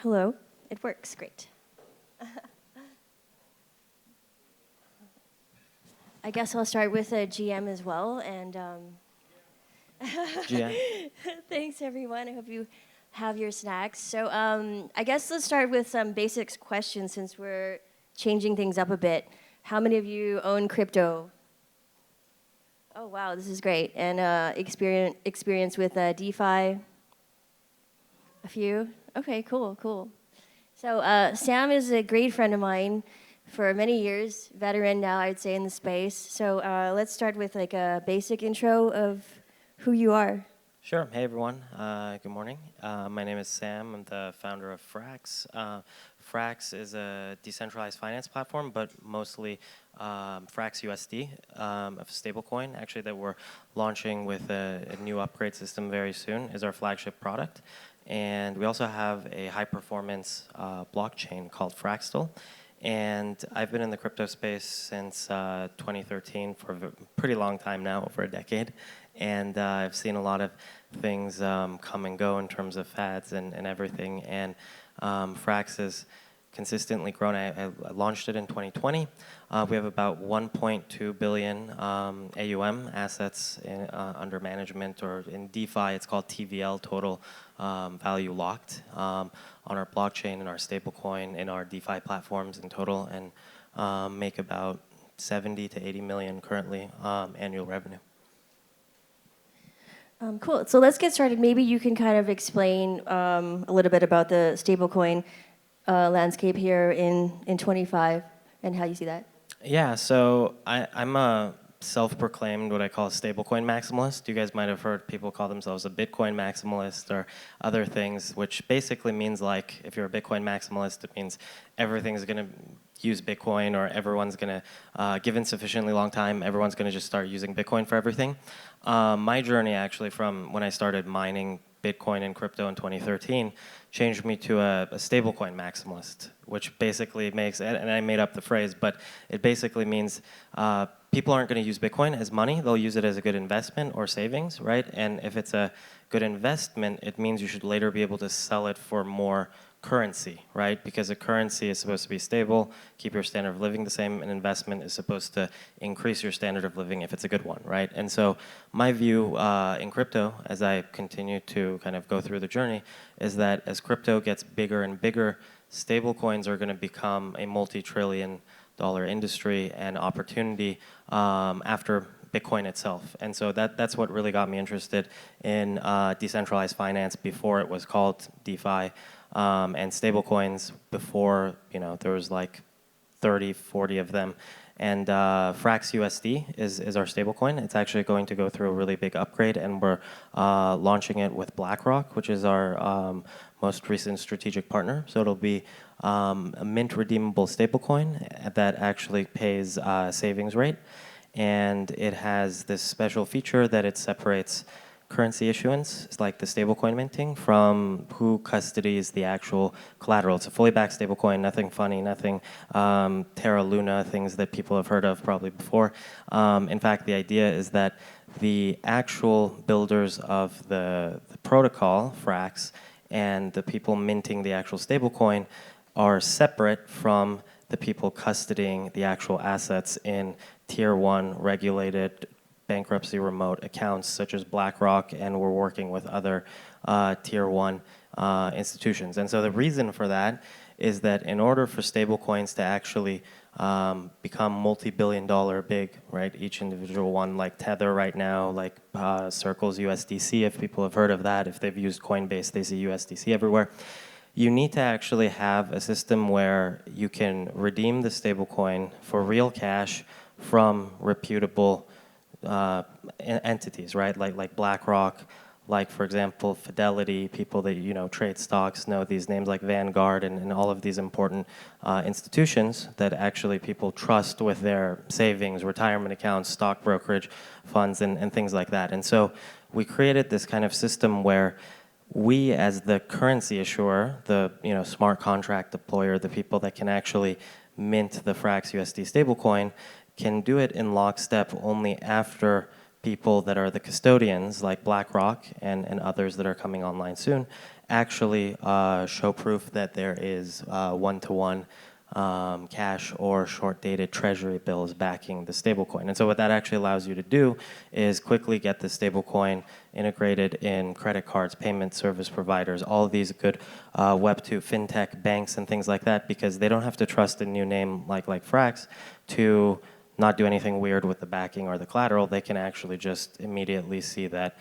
Hello. It works. Great. I guess I'll start with a GM as well. And GM. thanks, everyone. I hope you have your snacks. So I guess let's start with some basics questions since we're changing things up a bit. How many of you own crypto? Oh, wow. This is great. And experience with DeFi? A few? OK, cool. So Sam is a great friend of mine for many years, veteran now, I'd say, in the space. So let's start with like a basic intro of who you are. Sure. Hey, everyone. Good morning. My name is Sam. I'm the founder of Frax. Frax is a decentralized finance platform, but mostly Frax USD, a stablecoin, actually, that we're launching with a new upgrade system very soon, is our flagship product. And we also have a high-performance blockchain called Fraxtal. And I've been in the crypto space since 2013 for a pretty long time now, over a decade. And I've seen a lot of things come and go in terms of fads and everything. And Frax has consistently grown. I launched it in 2020. We have about 1.2 billion AUM, assets under management, or in DeFi, it's called TVL, total value locked, on our blockchain and our stablecoin in our DeFi platforms in total, and make about 70 to 80 million currently annual revenue. Cool. So let's get started. Maybe you can kind of explain a little bit about the stablecoin landscape here in 25 and how you see that. Yeah, so I'm a self-proclaimed what I call a stablecoin maximalist. You guys might have heard people call themselves a Bitcoin maximalist or other things, which basically means, like, if you're a Bitcoin maximalist, it means everything's going to use Bitcoin, or everyone's going to, given sufficiently long time, everyone's going to just start using Bitcoin for everything. My journey, actually, from when I started mining Bitcoin and crypto in 2013 changed me to a stablecoin maximalist, which basically makes, and I made up the phrase, but it basically means people aren't going to use Bitcoin as money. They'll use it as a good investment or savings, right? And if it's a good investment, it means you should later be able to sell it for more currency, right? Because a currency is supposed to be stable, keep your standard of living the same. An investment is supposed to increase your standard of living if it's a good one, right? And so my view in crypto, as I continue to kind of go through the journey, is that as crypto gets bigger and bigger, stablecoins are going to become a multi-trillion-dollar industry and opportunity after Bitcoin itself. And so that's what really got me interested in decentralized finance before it was called DeFi. And stablecoins before, there was like 30, 40 of them. And Frax USD is our stablecoin. It's actually going to go through a really big upgrade, and we're launching it with Blackrock, which is our most recent strategic partner. So it'll be a mint-redeemable stablecoin that actually pays savings rate. And it has this special feature that it separates currency issuance, it's like the stablecoin minting, from who custodies the actual collateral. It's a fully backed stablecoin, nothing funny, nothing Terra Luna, things that people have heard of probably before. In fact, the idea is that the actual builders of the protocol, Frax, and the people minting the actual stablecoin are separate from the people custodying the actual assets in tier 1 regulated bankruptcy remote accounts such as Blackrock, and we're working with other tier 1 institutions. And so the reason for that is that in order for stablecoins to actually become multi-billion-dollar big, right? Each individual one, like Tether right now, like Circle's USDC, if people have heard of that, if they've used Coinbase, they see USDC everywhere. You need to actually have a system where you can redeem the stablecoin for real cash from reputable entities, right? Like BlackRock, like, for example, Fidelity, people that trade stocks know these names, like Vanguard, and all of these important institutions that actually people trust with their savings, retirement accounts, stock brokerage funds, and things like that. And so we created this kind of system where we, as the currency issuer, the smart contract deployer, the people that can actually mint the Frax USD stablecoin, can do it in lockstep only after people that are the custodians, like BlackRock and others that are coming online soon, actually show proof that there is one-to-one cash or short-dated treasury bills backing the stablecoin. And so what that actually allows you to do is quickly get the stablecoin integrated in credit cards, payment service providers, all of these good Web2 fintech banks and things like that, because they don't have to trust a new name like Frax to not do anything weird with the backing or the collateral. They can actually just immediately see that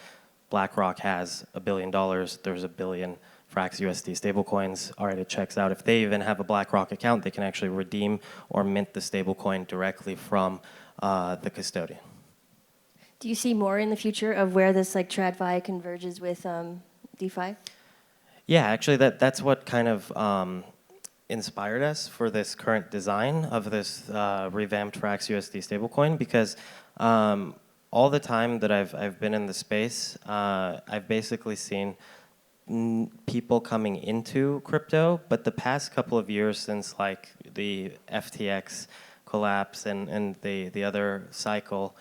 Blackrock has $1 billion, there's $1 billion Frax USD stablecoins. All right, it checks out. If they even have a Blackrock account, they can actually redeem or mint the stablecoin directly from the custodian. Do you see more in the future of where this like TradFi converges with DeFi? Yeah, actually, that's what kind of inspired us for this current design of this revamped Frax USD stablecoin, because all the time that I've been in the space, I've basically seen people coming into crypto, but the past couple of years since like the FTX collapse and the other cycle,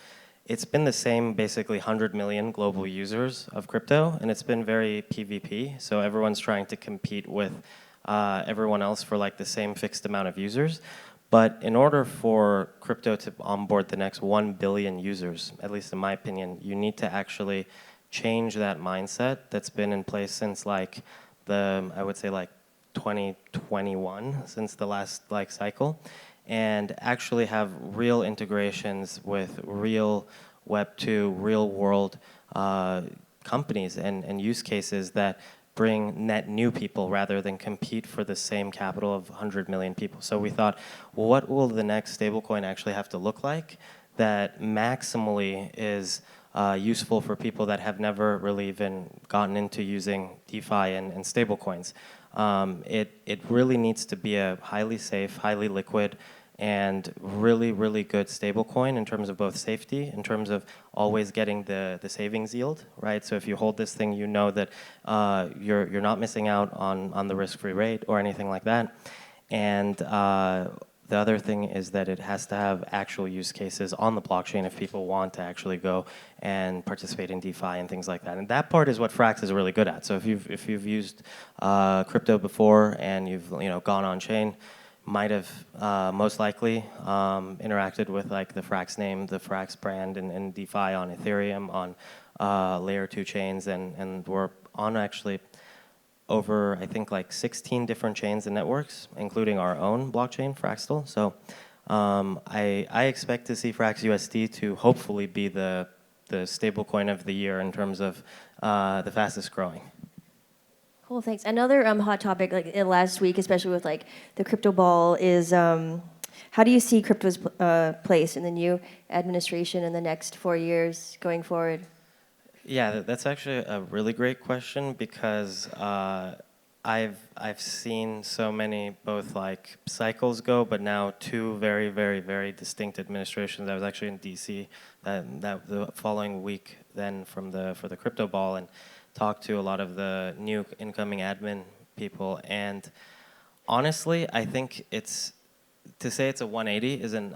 it's been the same basically 100 million global users of crypto, and it's been very PvP, so everyone's trying to compete with everyone else for like the same fixed amount of users. But in order for crypto to onboard the next 1 billion users, at least in my opinion, you need to actually change that mindset that's been in place since like I would say like 2021, since the last like cycle, and actually have real integrations with real Web2, real world companies and use cases that bring net new people rather than compete for the same capital of 100 million people. So we thought, well, what will the next stablecoin actually have to look like that maximally is useful for people that have never really even gotten into using DeFi and stablecoins. It really needs to be a highly safe, highly liquid, and really, really good stablecoin in terms of both safety, in terms of always getting the savings yield, right? So if you hold this thing, you know that you're not missing out on the risk-free rate or anything like that. And the other thing is that it has to have actual use cases on the blockchain if people want to actually go and participate in DeFi and things like that. And that part is what Frax is really good at. So if you've used crypto before and you've gone on chain, might have most likely interacted with like the Frax name, the Frax brand, and DeFi on Ethereum, on layer 2 chains, and we're on actually over, I think, like 16 different chains and networks, including our own blockchain, Fraxtal. So I expect to see Frax USD to hopefully be the stablecoin of the year in terms of the fastest growing. Cool, thanks. Another hot topic like last week, especially with like the crypto ball, is how do you see crypto's place in the new administration in the next 4 years going forward? Yeah, that's actually a really great question, because I've seen so many both like cycles go, but now two very, very, very distinct administrations. I was actually in DC that the following week then for the crypto ball, and talked to a lot of the new incoming admin people. And honestly, I think to say it's a 180 is an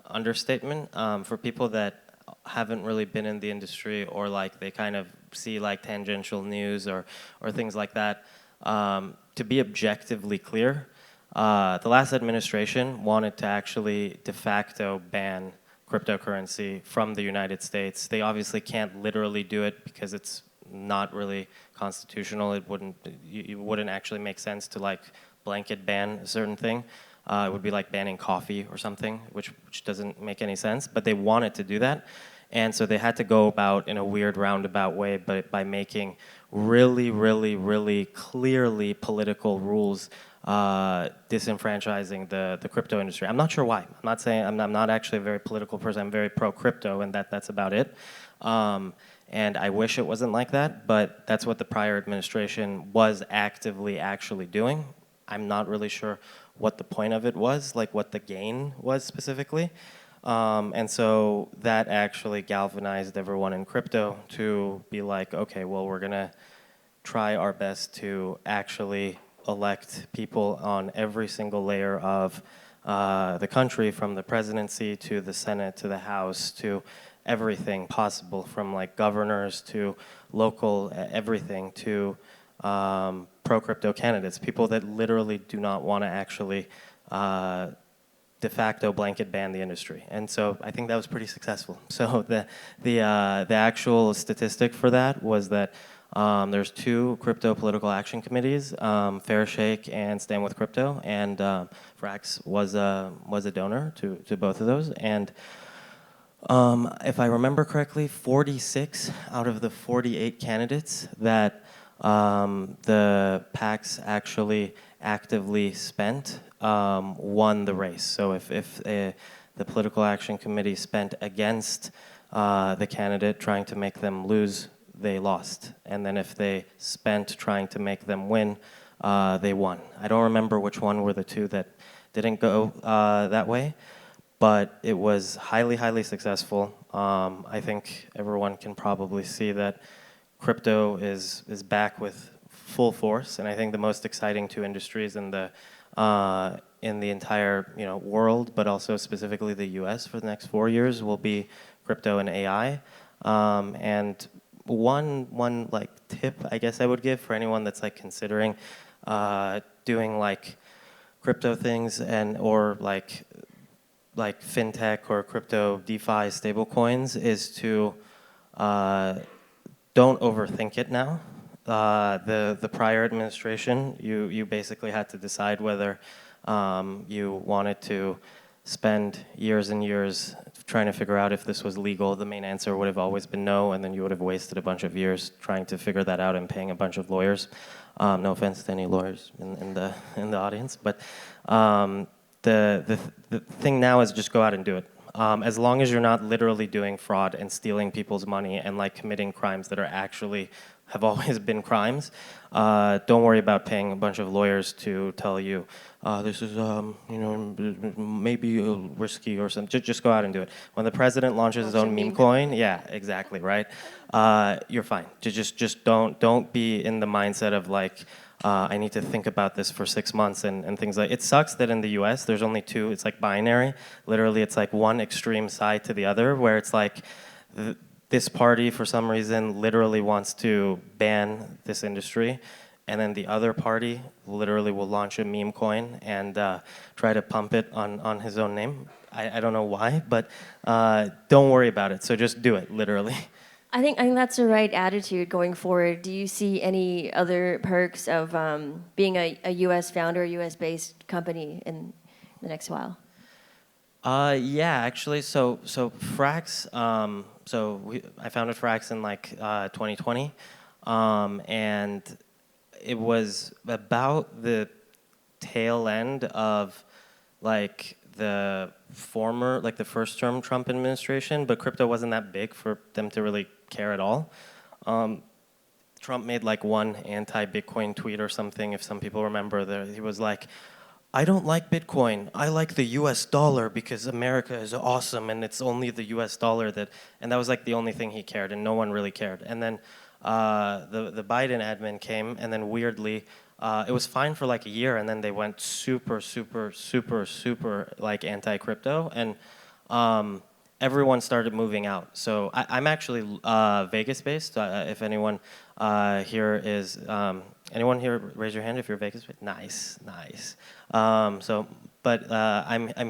understatement for people that haven't really been in the industry, or like they kind of see like tangential news or things like that. To be objectively clear, the last administration wanted to actually de facto ban cryptocurrency from the United States. They obviously can't literally do it because it's not really constitutional. It wouldn't actually make sense to like blanket ban a certain thing. It would be like banning coffee or something, which doesn't make any sense. But they wanted to do that, and so they had to go about in a weird roundabout way, but by making really, really, really clearly political rules, disenfranchising the crypto industry. I'm not sure why. I'm not actually a very political person. I'm very pro crypto, and that's about it. And I wish it wasn't like that, but that's what the prior administration was actively actually doing. I'm not really sure what the point of it was, like what the gain was specifically. And so that actually galvanized everyone in crypto to be like, okay, well, we're gonna try our best to actually elect people on every single layer of the country, from the presidency to the Senate to the House to everything possible, from like governors to local everything, to pro-crypto candidates, people that literally do not want to actually de facto blanket ban the industry. And so I think that was pretty successful. So the actual statistic for that was that there's 2 crypto political action committees, Fair Shake and Stand With Crypto, and Frax was a donor to both of those. And if I remember correctly, 46 out of the 48 candidates that the PACs actually actively spent won the race. So if the Political Action Committee spent against the candidate trying to make them lose, they lost. And then if they spent trying to make them win, they won. I don't remember which one were the 2 that didn't go that way, but it was highly, highly successful. I think everyone can probably see that crypto is back with full force, and I think the most exciting 2 industries in the entire world, but also specifically the U.S. for the next 4 years will be crypto and AI. And one like tip I guess I would give for anyone that's like considering doing like crypto things and or like fintech or crypto DeFi stablecoins is to don't overthink it now. The prior administration, you basically had to decide whether you wanted to spend years and years trying to figure out if this was legal. The main answer would have always been no, and then you would have wasted a bunch of years trying to figure that out and paying a bunch of lawyers. No offense to any lawyers in the audience, but the thing now is just go out and do it. As long as you're not literally doing fraud and stealing people's money and like committing crimes that are actually have always been crimes, don't worry about paying a bunch of lawyers to tell you this is maybe risky or something. Just go out and do it. When the president launches his own meme coin, yeah, exactly, right? You're fine. Just don't be in the mindset of like I need to think about this for 6 months and things like. It sucks that in the U.S. there's only 2. It's like binary. Literally, it's like one extreme side to the other, where it's like this party for some reason literally wants to ban this industry, and then the other party literally will launch a meme coin and try to pump it on his own name. I don't know why, but don't worry about it. So just do it, literally. I think that's the right attitude going forward. Do you see any other perks of being a U.S. founder, U.S.-based company in the next while? Yeah, actually, so Frax. I founded Frax in like 2020, and it was about the tail end of like the first term Trump administration, but crypto wasn't that big for them to really care at all. Trump made like one anti-Bitcoin tweet or something, if some people remember. He was like, I don't like Bitcoin. I like the US dollar because America is awesome and it's only the US dollar and that was like the only thing he cared, and no one really cared. And then the Biden admin came, and then weirdly, it was fine for like a year, and then they went super like anti-crypto, and everyone started moving out. So I'm actually Vegas-based. If anyone here is, anyone here, raise your hand if you're Vegas-based. Nice. I'm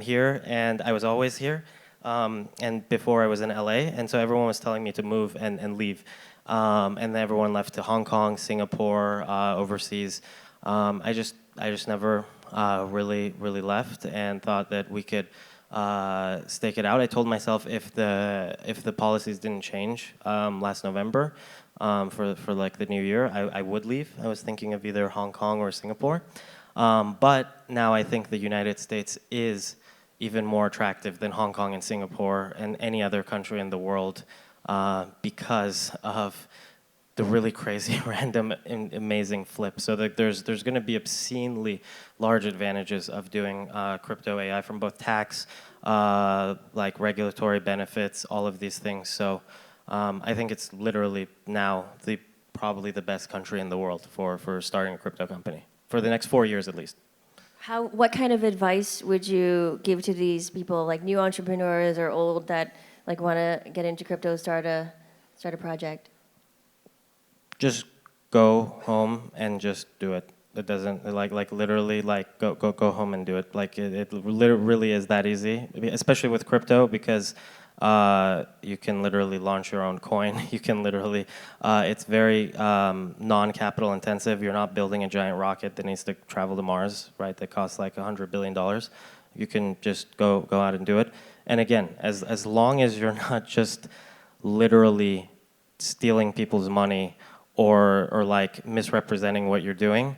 here, and I was always here, and before I was in LA, and so everyone was telling me to move and leave, and then everyone left to Hong Kong, Singapore, overseas. I just never really left, and thought that we could stake it out. I told myself if the policies didn't change last November for like the new year, I would leave. I was thinking of either Hong Kong or Singapore, but now I think the United States is even more attractive than Hong Kong and Singapore and any other country in the world because of the really crazy, random, and amazing flip. So there's going to be obscenely large advantages of doing crypto AI from both tax, like regulatory benefits, all of these things. So I think it's literally now probably the best country in the world for starting a crypto company for the next 4 years at least. What kind of advice would you give to these people, like new entrepreneurs or old, that like want to get into crypto, start a project? Just go home and just do it. It doesn't like literally like go home and do it. Like it really is that easy, especially with crypto, because you can literally launch your own coin. You can literally, it's very non-capital intensive. You're not building a giant rocket that needs to travel to Mars, right? That costs like $100 billion. You can just go out and do it. And again, as long as you're not just literally stealing people's money or like misrepresenting what you're doing,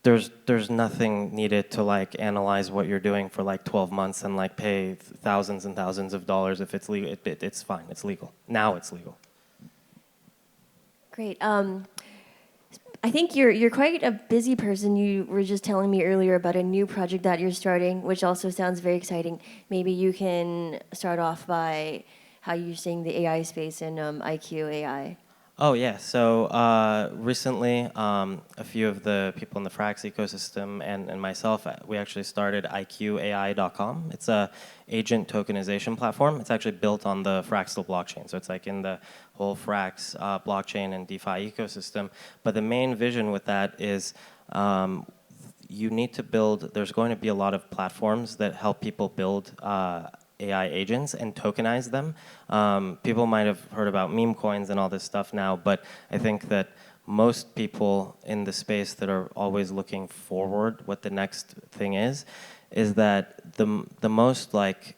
there's nothing needed to like analyze what you're doing for like 12 months and like pay thousands and thousands of dollars if it's legal. It's fine. It's legal. Now it's legal. Great. I think you're quite a busy person. You were just telling me earlier about a new project that you're starting, which also sounds very exciting. Maybe you can start off by how you're seeing the AI space in IQ AI. Oh yeah, so recently a few of the people in the Frax ecosystem and myself, we actually started IQAI.com. It's a agent tokenization platform. It's actually built on the Fraxtal blockchain, so it's like in the whole Frax blockchain and DeFi ecosystem. But the main vision with that is you need to build, there's going to be a lot of platforms that help people build AI agents and tokenize them. People might have heard about meme coins and all this stuff now, but I think that most people in the space that are always looking forward, what the next thing is that the most like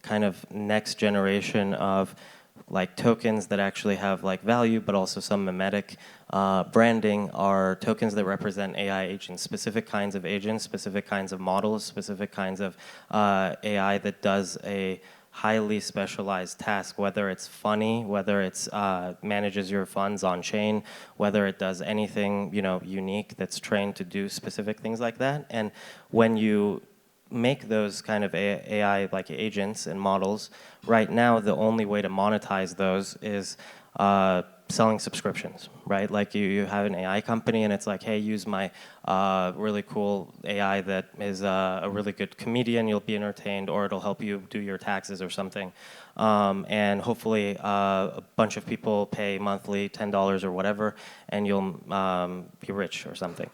kind of next generation of like tokens that actually have like value, but also some mimetic branding are tokens that represent AI agents, specific kinds of agents, specific kinds of models, specific kinds of AI that does a highly specialized task, whether it's funny, whether it's manages your funds on chain, whether it does anything unique that's trained to do specific things like that. And when you make those kind of AI like agents and models, right now the only way to monetize those is selling subscriptions, right? Like you have an AI company and it's like, hey, use my really cool AI that is a really good comedian, you'll be entertained, or it'll help you do your taxes or something. And hopefully a bunch of people pay monthly $10 or whatever, and you'll be rich or something.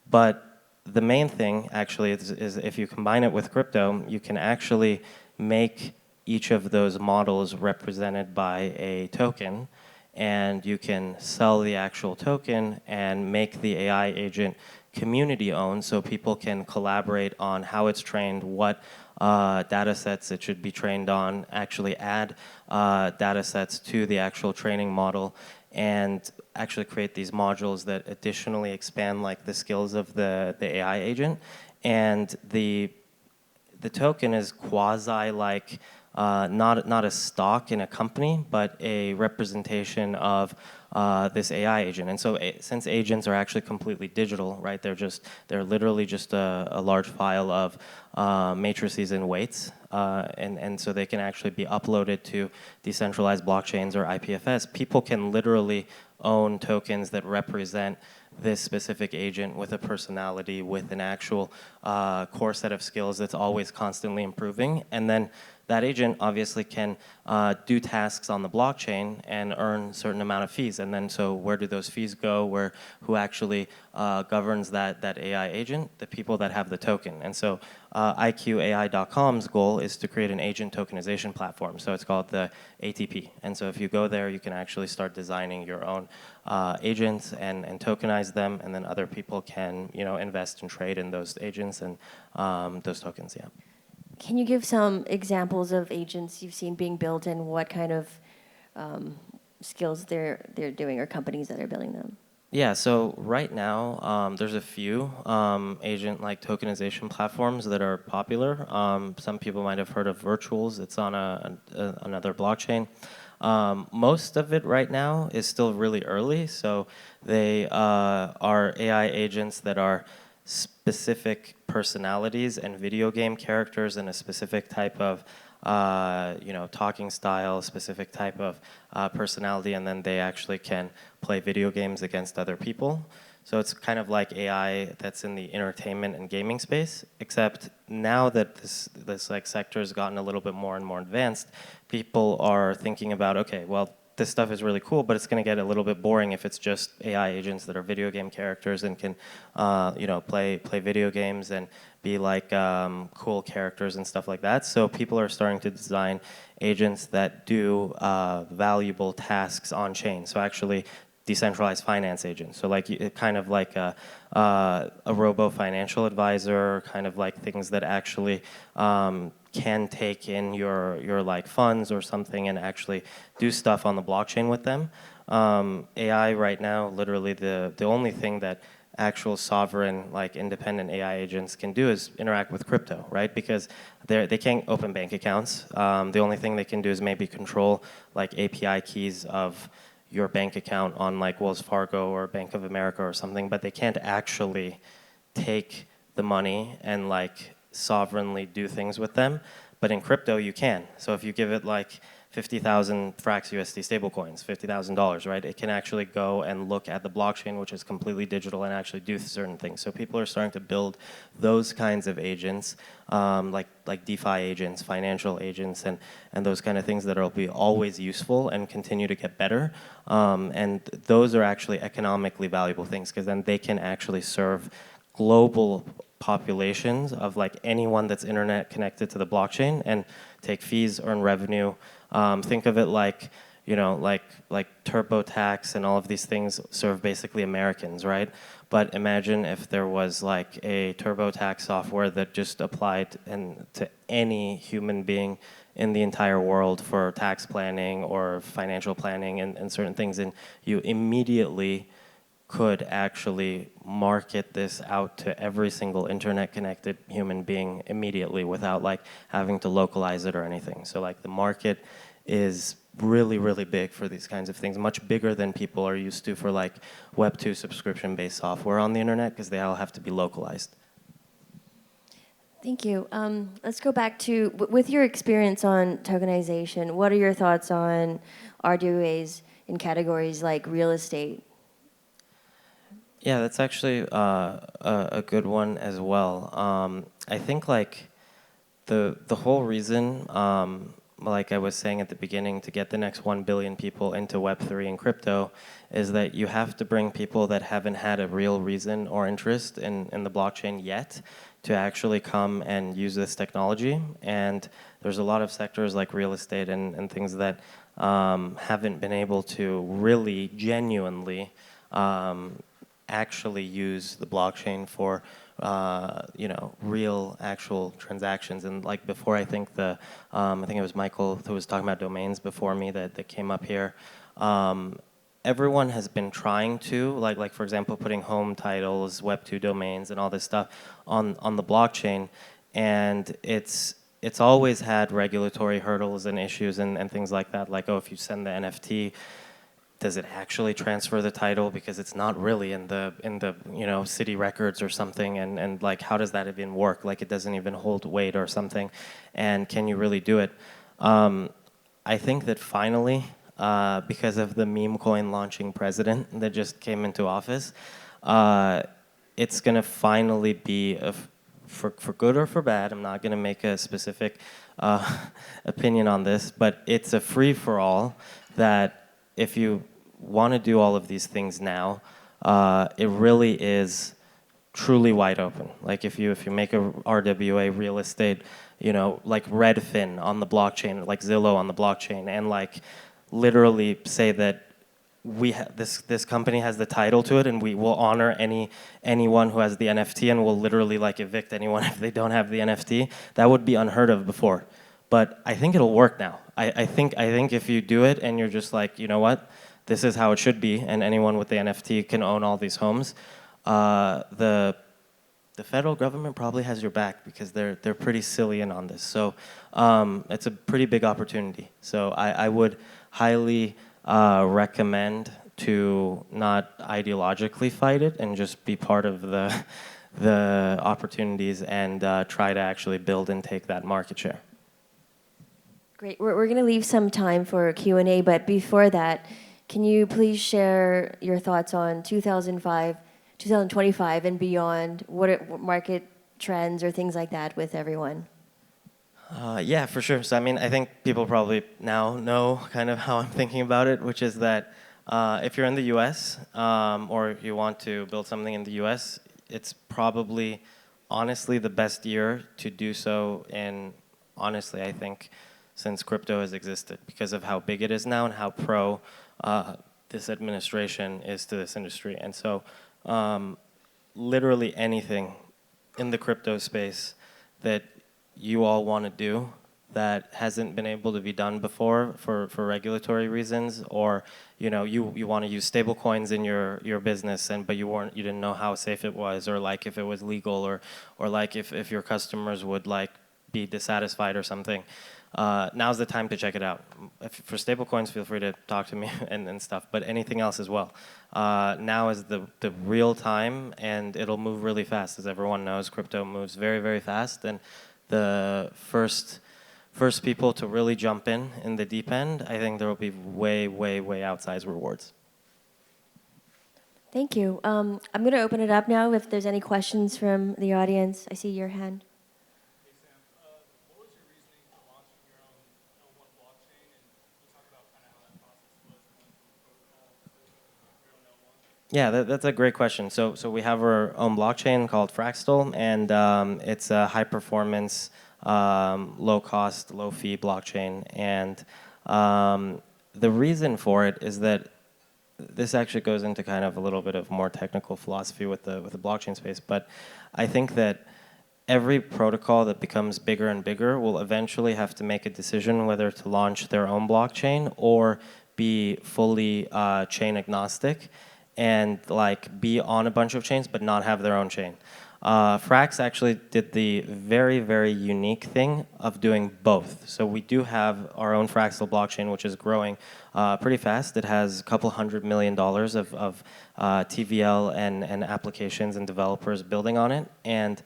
But the main thing actually is if you combine it with crypto, you can actually make each of those models represented by a token, and you can sell the actual token and make the AI agent community owned, so people can collaborate on how it's trained, what data sets it should be trained on, actually add data sets to the actual training model, and actually create these modules that additionally expand like the skills of the AI agent. And the token is quasi like not a stock in a company, but a representation of this AI agent. And so since agents are actually completely digital, right, they're literally just a large file of matrices and weights, and so they can actually be uploaded to decentralized blockchains or IPFS. People can literally own tokens that represent this specific agent with a personality, with an actual core set of skills that's always constantly improving. And then that agent obviously can do tasks on the blockchain and earn a certain amount of fees. And then so where do those fees go? Who actually governs that AI agent? The people that have the token. And so IQAI.com's goal is to create an agent tokenization platform. So it's called the ATP. And so if you go there, you can actually start designing your own agents and tokenize them, and then other people can invest and trade in those agents and those tokens. Yeah. Can you give some examples of agents you've seen being built and what kind of skills they're doing, or companies that are building them? Yeah, so right now there's a few agent like tokenization platforms that are popular. Some people might have heard of Virtuals. It's on another blockchain. Most of it right now is still really early, so they are AI agents that are specific personalities and video game characters in a specific type of talking style, specific type of personality, and then they actually can play video games against other people. So it's kind of like AI that's in the entertainment and gaming space, except now that this like sector has gotten a little bit more and more advanced, people are thinking about, okay, well, this stuff is really cool, but it's going to get a little bit boring if it's just AI agents that are video game characters and can, play video games and be like cool characters and stuff like that. So people are starting to design agents that do valuable tasks on chain. So actually, decentralized finance agents. So like kind of like a robo financial advisor, kind of like things that actually can take in your like funds or something and actually do stuff on the blockchain with them. AI right now, literally the only thing that actual sovereign, like independent AI agents can do is interact with crypto, right? Because they can't open bank accounts. The only thing they can do is maybe control like API keys of your bank account on like Wells Fargo or Bank of America or something, but they can't actually take the money and like sovereignly do things with them. But in crypto, you can. So if you give it like 50,000 Frax USD stablecoins, $50,000, right? It can actually go and look at the blockchain, which is completely digital, and actually do certain things. So people are starting to build those kinds of agents, like DeFi agents, financial agents, and those kind of things that will be always useful and continue to get better. And those are actually economically valuable things because then they can actually serve global populations of like anyone that's internet connected to the blockchain and take fees, earn revenue. Think of it like, like TurboTax and all of these things serve basically Americans, right? But imagine if there was like a TurboTax software that just applied to any human being in the entire world for tax planning or financial planning and certain things, and you immediately could actually market this out to every single internet connected human being immediately without like having to localize it or anything. So like the market is really, really big for these kinds of things, much bigger than people are used to for like Web2 subscription-based software on the internet because they all have to be localized. Thank you. Let's go back to, with your experience on tokenization, what are your thoughts on RWAs in categories like real estate? Yeah, that's actually a good one as well. I think like the whole reason, like I was saying at the beginning, to get the next 1 billion people into Web3 and crypto is that you have to bring people that haven't had a real reason or interest in the blockchain yet to actually come and use this technology. And there's a lot of sectors like real estate and things that haven't been able to really genuinely actually use the blockchain for real actual transactions. And like before, I think I think it was Michael who was talking about domains before me that came up here. Everyone has been trying to, like for example, putting home titles, Web2 domains, and all this stuff on the blockchain, and it's always had regulatory hurdles and issues and things like that. Like, oh, if you send the NFT, does it actually transfer the title because it's not really in the city records or something, and like how does that even work? Like it doesn't even hold weight or something, and can you really do it? I think that finally, because of the meme coin launching president that just came into office, it's gonna finally be for good or for bad. I'm not gonna make a specific opinion on this, but it's a free for all that. If you want to do all of these things now, it really is truly wide open. Like if you make a RWA real estate, like Redfin on the blockchain, like Zillow on the blockchain, and like literally say that this company has the title to it, and we will honor anyone who has the NFT, and we'll literally like evict anyone if they don't have the NFT. That would be unheard of before. But I think it'll work now. I think if you do it and you're just like, you know what, this is how it should be, and anyone with the NFT can own all these homes, the federal government probably has your back because they're pretty silly in on this. So it's a pretty big opportunity. So I would highly recommend to not ideologically fight it and just be part of the opportunities and try to actually build and take that market share. Great. We're going to leave some time for Q&A, but before that, can you please share your thoughts on 2025 and beyond? What market trends or things like that with everyone? Yeah, for sure. So I mean, I think people probably now know kind of how I'm thinking about it, which is that if you're in the U.S. Or you want to build something in the U.S., it's probably honestly the best year to do so in, honestly, I think, since crypto has existed because of how big it is now and how pro this administration is to this industry. And so literally anything in the crypto space that you all want to do that hasn't been able to be done before for regulatory reasons, or you want to use stable coins in your business but you didn't know how safe it was, or like if it was legal, or like if your customers would like be dissatisfied or something. Now's the time to check it out. For stablecoins, feel free to talk to me and stuff, but anything else as well. Now is the real time, and it'll move really fast. As everyone knows, crypto moves very, very fast, and the first people to really jump in the deep end, I think there will be way, way, way outsized rewards. Thank you. I'm going to open it up now if there's any questions from the audience. I see your hand. Hey Sam, what was your reasoning for launching your own L1 blockchain? And can you talk about kind of how that process was going from protocol to your own L1? Yeah, that's a great question. So we have our own blockchain called Fraxtal, and it's a high performance, low cost, low fee blockchain. And the reason for it is that this actually goes into kind of a little bit of more technical philosophy with the blockchain space. But I think that every protocol that becomes bigger and bigger will eventually have to make a decision whether to launch their own blockchain or be fully chain agnostic and like be on a bunch of chains but not have their own chain. Frax actually did the very, very unique thing of doing both. So we do have our own Fraxtal blockchain, which is growing pretty fast. It has a couple $100 million of TVL and applications and developers building on it. And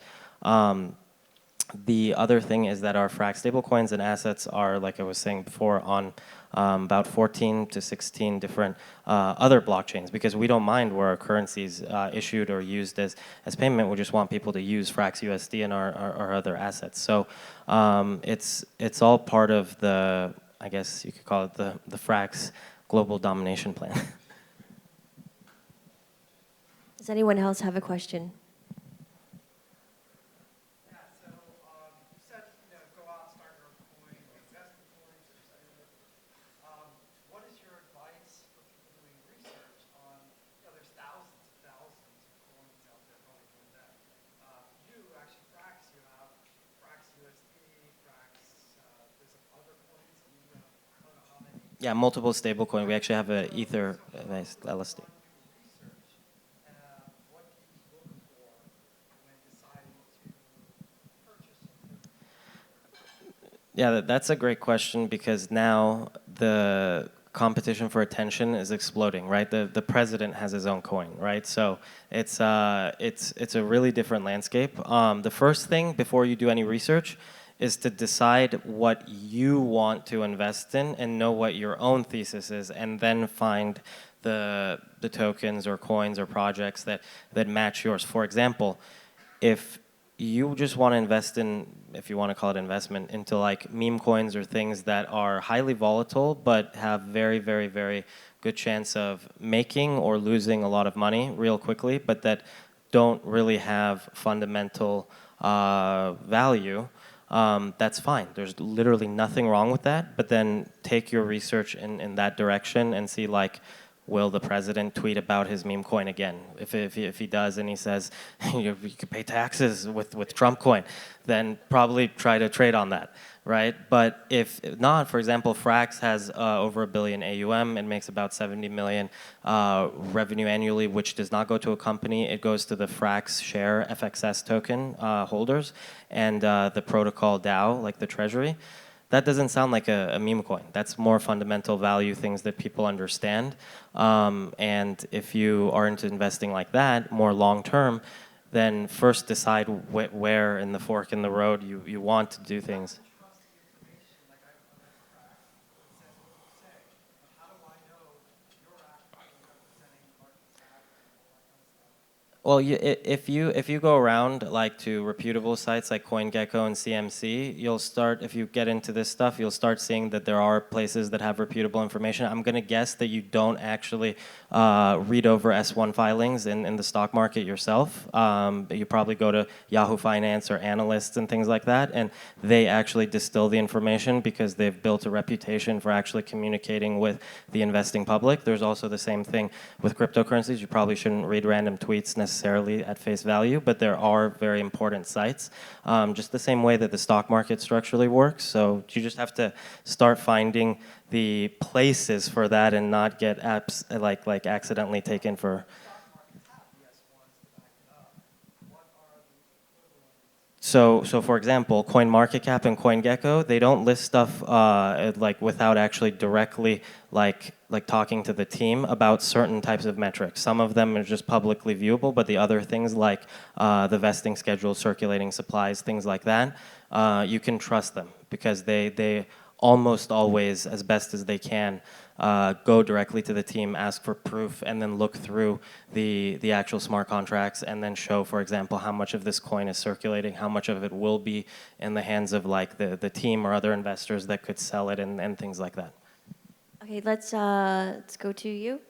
the other thing is that our Frax stablecoins and assets are, like I was saying before, on about 14 to 16 different other blockchains, because we don't mind where our currency is issued or used as payment. We just want people to use Frax USD and our other assets. So it's all part of the, I guess you could call it the Frax global domination plan. Does anyone else have a question? Yeah, multiple stablecoin. We actually have a Ether-based LSD. Yeah, that's a great question, because now the competition for attention is exploding, right? The president has his own coin, right? So it's a really different landscape. The first thing before you do any research is to decide what you want to invest in and know what your own thesis is, and then find the tokens or coins or projects that match yours. For example, if you just want to invest in, if you want to call it investment, into like meme coins or things that are highly volatile but have very, very, very good chance of making or losing a lot of money real quickly, but that don't really have fundamental value, that's fine. There's literally nothing wrong with that. But then take your research in that direction and see, like, will the president tweet about his meme coin again? If he does and he says you could pay taxes with Trump coin, then probably try to trade on that, right? But if not, for example, Frax has over $1 billion AUM and makes about 70 million revenue annually, which does not go to a company. It goes to the Frax share FXS token holders and the protocol DAO, like the treasury. That doesn't sound like a meme coin. That's more fundamental value, things that people understand. And if you are into investing like that, more long term, then first decide where in the fork in the road you want to do things. Well, if you go around like to reputable sites like CoinGecko and CMC, you'll start, if you get into this stuff, you'll start seeing that there are places that have reputable information. I'm gonna guess that you don't actually read over S1 filings in the stock market yourself. You probably go to Yahoo Finance or analysts and things like that, and they actually distill the information because they've built a reputation for actually communicating with the investing public. There's also the same thing with cryptocurrencies. You probably shouldn't read random tweets necessarily at face value, but there are very important sites, just the same way that the stock market structurally works. So you just have to start finding the places for that and not get apps like accidentally taken for. So for example, CoinMarketCap and CoinGecko, they don't list stuff like without actually directly like talking to the team about certain types of metrics. Some of them are just publicly viewable, but the other things like the vesting schedule, circulating supplies, things like that, you can trust them because they almost always, as best as they can, go directly to the team, ask for proof, and then look through the actual smart contracts and then show, for example, how much of this coin is circulating, how much of it will be in the hands of like the team or other investors that could sell it and things like that. Okay, let's go to you. If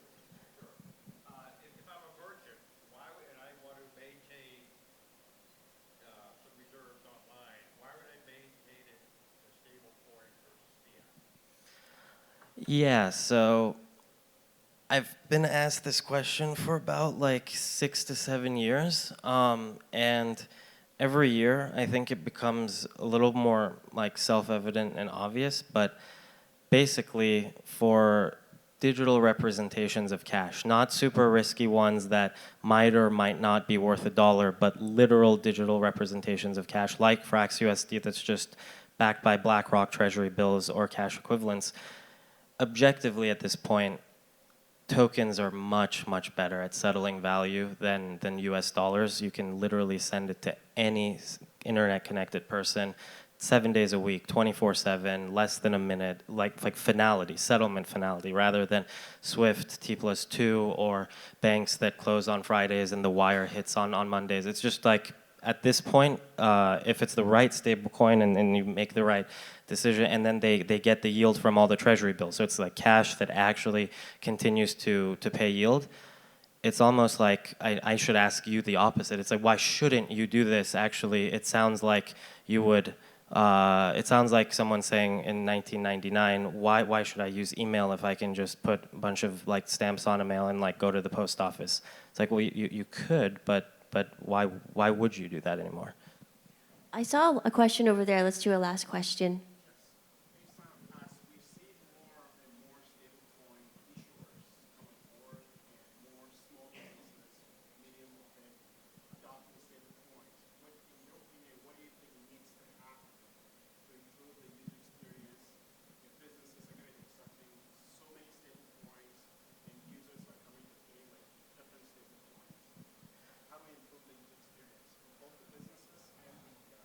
I'm a merchant, why would, and I want to maintain some reserves online, why would I maintain it in a stable coin versus fiat? Yeah, so I've been asked this question for about like 6 to 7 years, and every year I think it becomes a little more like self-evident and obvious, but basically for digital representations of cash, not super risky ones that might or might not be worth $1, but literal digital representations of cash like Frax USD that's just backed by Blackrock treasury bills or cash equivalents. Objectively at this point, tokens are much, much better at settling value than US dollars. You can literally send it to any internet-connected person 7 days a week, 24/7, less than a minute, like finality, settlement finality, rather than Swift, T+2, or banks that close on Fridays and the wire hits on Mondays. It's just like, at this point, if it's the right stablecoin and you make the right decision, and then they get the yield from all the treasury bills, so it's like cash that actually continues to pay yield. It's almost like I should ask you the opposite. It's like, why shouldn't you do this? Actually, it sounds like you would. It sounds like someone saying in 1999, why should I use email if I can just put a bunch of like stamps on a mail and like go to the post office? It's like, well, you could, but why would you do that anymore? I saw a question over there. Let's do a last question. Based on us, we see more and more stablecoin issuers coming forward and more small businesses, medium, adopting stablecoins. What, in your opinion, what do you think needs to happen to improve the user experience if businesses are going to be accepting so many stablecoins and users are coming to pay like different stablecoins? How do we improve the user experience for both the businesses and the consumer?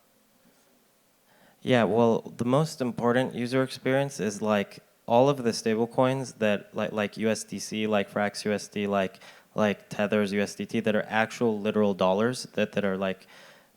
Yeah, well, the most important user experience is like all of the stable coins that like USDC, like Frax USD, like Tether's USDT that are actual literal dollars that are like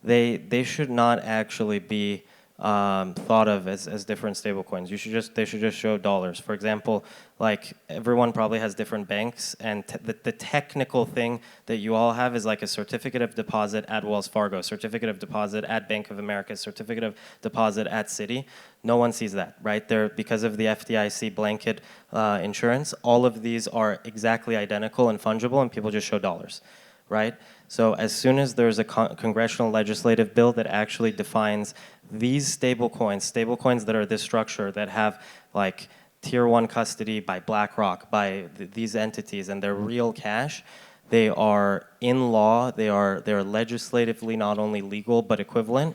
they should not actually be thought of as different stable coins. They should just show dollars. For example, like everyone probably has different banks, and the technical thing that you all have is like a certificate of deposit at Wells Fargo, certificate of deposit at Bank of America, certificate of deposit at Citi. No one sees that, right? Because of the FDIC blanket insurance, all of these are exactly identical and fungible, and people just show dollars, right? So as soon as there's a congressional legislative bill that actually defines these stablecoins that are this structure, that have like tier 1 custody by Blackrock, by these entities, and they're real cash, they are in law, they're legislatively not only legal but equivalent,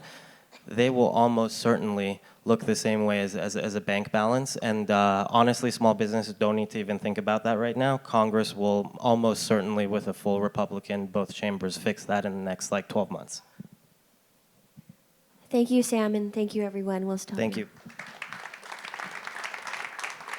they will almost certainly look the same way as a bank balance. And honestly, small businesses don't need to even think about that right now. Congress will almost certainly, with a full Republican, both chambers, fix that in the next like 12 months. Thank you, Sam, and thank you, everyone. We'll stop Thank now. you.